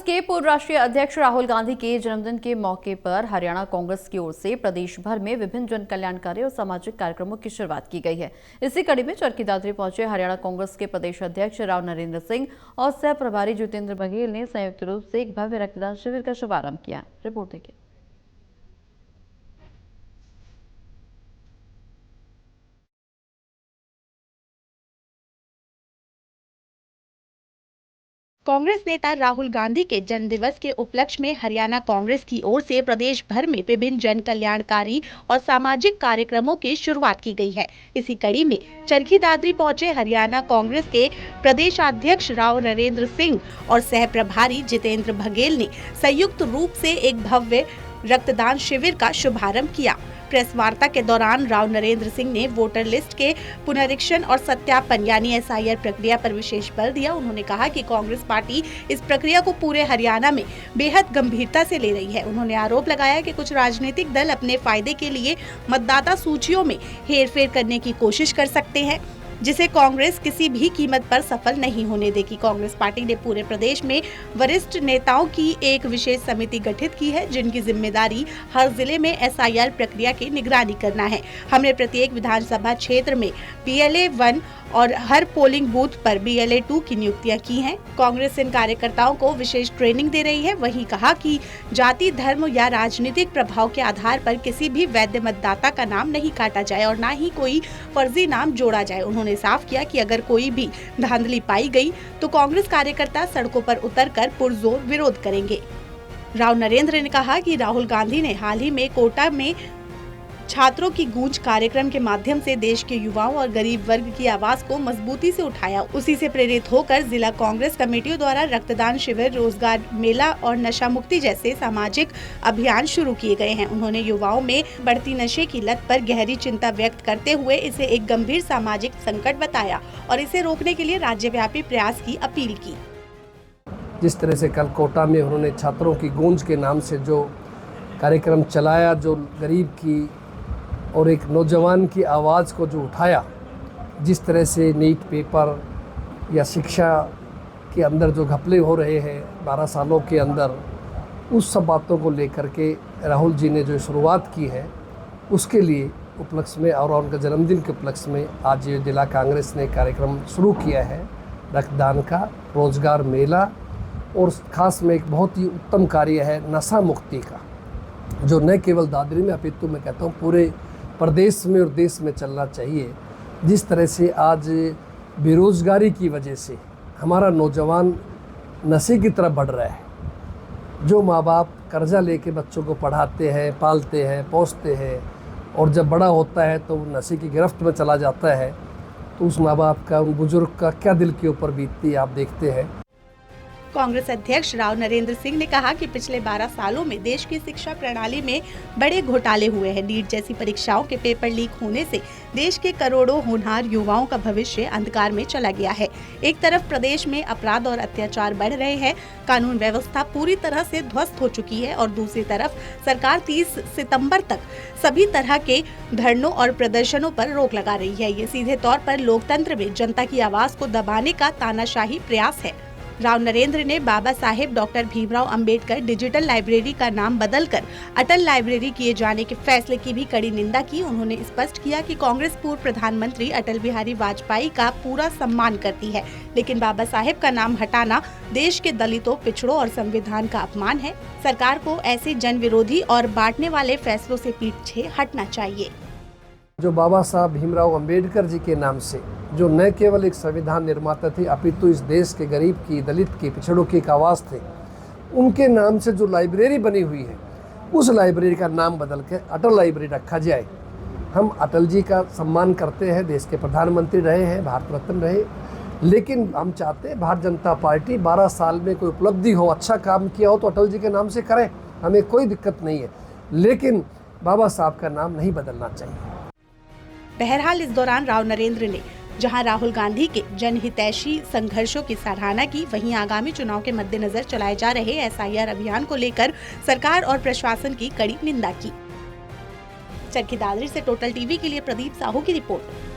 के पूर्व राष्ट्रीय अध्यक्ष राहुल गांधी के जन्मदिन के मौके पर हरियाणा कांग्रेस की ओर से प्रदेश भर में विभिन्न जन कल्याणकारी और सामाजिक कार्यक्रमों की शुरुआत की गई है। इसी कड़ी में चरखी दादरी पहुंचे हरियाणा कांग्रेस के प्रदेश अध्यक्ष राव नरेंद्र सिंह और सह प्रभारी जितेंद्र बघेल ने संयुक्त रूप से एक भव्य रक्तदान शिविर का शुभारंभ किया। रिपोर्ट देखिए। कांग्रेस नेता राहुल गांधी के जन्मदिवस के उपलक्ष्य में हरियाणा कांग्रेस की ओर से प्रदेश भर में विभिन्न जन कल्याणकारी और सामाजिक कार्यक्रमों की शुरुआत की गई है। इसी कड़ी में चरखी दादरी पहुंचे हरियाणा कांग्रेस के प्रदेश अध्यक्ष राव नरेंद्र सिंह और सह प्रभारी जितेंद्र बघेल ने संयुक्त रूप से एक भव्य रक्तदान शिविर का शुभारंभ किया। प्रेस वार्ता के दौरान राव नरेंद्र सिंह ने वोटर लिस्ट के पुनरीक्षण और सत्यापन यानी एसआईआर प्रक्रिया पर विशेष बल दिया। उन्होंने कहा कि कांग्रेस पार्टी इस प्रक्रिया को पूरे हरियाणा में बेहद गंभीरता से ले रही है। उन्होंने आरोप लगाया कि कुछ राजनीतिक दल अपने फायदे के लिए मतदाता सूचियों में हेरफेर करने की कोशिश कर सकते हैं, जिसे कांग्रेस किसी भी कीमत पर सफल नहीं होने देगी। कांग्रेस पार्टी ने पूरे प्रदेश में वरिष्ठ नेताओं की एक विशेष समिति गठित की है, जिनकी जिम्मेदारी हर जिले में एसआईआर प्रक्रिया की निगरानी करना है। हमने प्रत्येक विधानसभा क्षेत्र में BLA 1 और हर पोलिंग बूथ पर BLA 2 की नियुक्तियां की हैं। कांग्रेस इन कार्यकर्ताओं को विशेष ट्रेनिंग दे रही है। वहीं कहा कि जाति, धर्म या राजनीतिक प्रभाव के आधार पर किसी भी वैध मतदाता का नाम नहीं काटा जाए और न ही कोई फर्जी नाम जोड़ा जाए। उन्होंने साफ किया कि अगर कोई भी धांधली पाई गई तो कांग्रेस कार्यकर्ता सड़कों पर उतरकर पुरजोर विरोध करेंगे। राव नरेंद्र ने कहा कि राहुल गांधी ने हाल ही में कोटा में छात्रों की गूंज कार्यक्रम के माध्यम से देश के युवाओं और गरीब वर्ग की आवाज को मजबूती से उठाया। उसी से प्रेरित होकर जिला कांग्रेस कमेटियों द्वारा रक्तदान शिविर, रोजगार मेला और नशा मुक्ति जैसे सामाजिक अभियान शुरू किए गए हैं। उन्होंने युवाओं में बढ़ती नशे की लत पर गहरी चिंता व्यक्त करते हुए इसे एक गंभीर सामाजिक संकट बताया और इसे रोकने के लिए राज्यव्यापी प्रयास की अपील की। जिस तरह से कल कोटा में उन्होंने छात्रों की गूंज के नाम से जो कार्यक्रम चलाया, जो गरीब की और एक नौजवान की आवाज़ को जो उठाया, जिस तरह से नीट पेपर या शिक्षा के अंदर जो घपले हो रहे हैं 12 सालों के अंदर, उस सब बातों को लेकर के राहुल जी ने जो शुरुआत की है, उसके लिए उपलक्ष्य में और उनका जन्मदिन के उपलक्ष्य में आज ये जिला कांग्रेस ने कार्यक्रम शुरू किया है रक्तदान का, रोजगार मेला और ख़ास में एक बहुत ही उत्तम कार्य है नशा मुक्ति का, जो न केवल दादरी में अपितु मैं कहता हूँ पूरे प्रदेश में और देश में चलना चाहिए। जिस तरह से आज बेरोज़गारी की वजह से हमारा नौजवान नशे की तरफ बढ़ रहा है, जो माँ बाप कर्जा लेके बच्चों को पढ़ाते हैं, पालते हैं, पोसते हैं और जब बड़ा होता है तो नशे की गिरफ्त में चला जाता है, तो उस माँ बाप का, उन बुजुर्ग का क्या दिल के ऊपर बीतती है आप देखते हैं। कांग्रेस अध्यक्ष राव नरेंद्र सिंह ने कहा कि पिछले 12 सालों में देश की शिक्षा प्रणाली में बड़े घोटाले हुए हैं। नीट जैसी परीक्षाओं के पेपर लीक होने से देश के करोड़ों होनहार युवाओं का भविष्य अंधकार में चला गया है। एक तरफ प्रदेश में अपराध और अत्याचार बढ़ रहे हैं, कानून व्यवस्था पूरी तरह से ध्वस्त हो चुकी है और दूसरी तरफ सरकार 30 सितंबर तक सभी तरह के धरनों और प्रदर्शनों पर रोक लगा रही है। ये सीधे तौर पर लोकतंत्र में जनता की आवाज को दबाने का तानाशाही प्रयास है। राव नरेंद्र ने Baba Saheb doctor Bhimrao Ambedkar digital library का नाम बदलकर अटल लाइब्रेरी किए जाने के फैसले की भी कड़ी निंदा की। उन्होंने स्पष्ट किया कि कांग्रेस पूर्व प्रधानमंत्री अटल बिहारी वाजपेयी का पूरा सम्मान करती है, लेकिन बाबा साहेब का नाम हटाना देश के दलितों, पिछड़ों और संविधान का अपमान है। सरकार को ऐसे जन विरोधी और बांटने वाले फैसलों से पीछे हटना चाहिए। जो बाबा साहब भीमराव अंबेडकर जी के नाम से, जो न केवल एक संविधान निर्माता थे अपितु इस देश के गरीब की, दलित की, पिछड़ों की एक आवाज़ थे, उनके नाम से जो लाइब्रेरी बनी हुई है, उस लाइब्रेरी का नाम बदल के अटल लाइब्रेरी रखा जाए। हम अटल जी का सम्मान करते हैं, देश के प्रधानमंत्री रहे हैं, भारत रत्न रहे, लेकिन हम चाहते हैं भारतीय जनता पार्टी 12 साल में कोई उपलब्धि हो, अच्छा काम किया हो तो अटल जी के नाम से करें, हमें कोई दिक्कत नहीं है, लेकिन बाबा साहब का नाम नहीं बदलना चाहिए। बहरहाल इस दौरान राव नरेंद्र ने जहां राहुल गांधी के जनहितैषी संघर्षों की सराहना की, वहीं आगामी चुनाव के मद्देनजर चलाए जा रहे एसआईआर अभियान को लेकर सरकार और प्रशासन की कड़ी निंदा की। चरखी दादरी से टोटल टीवी के लिए प्रदीप साहू की रिपोर्ट।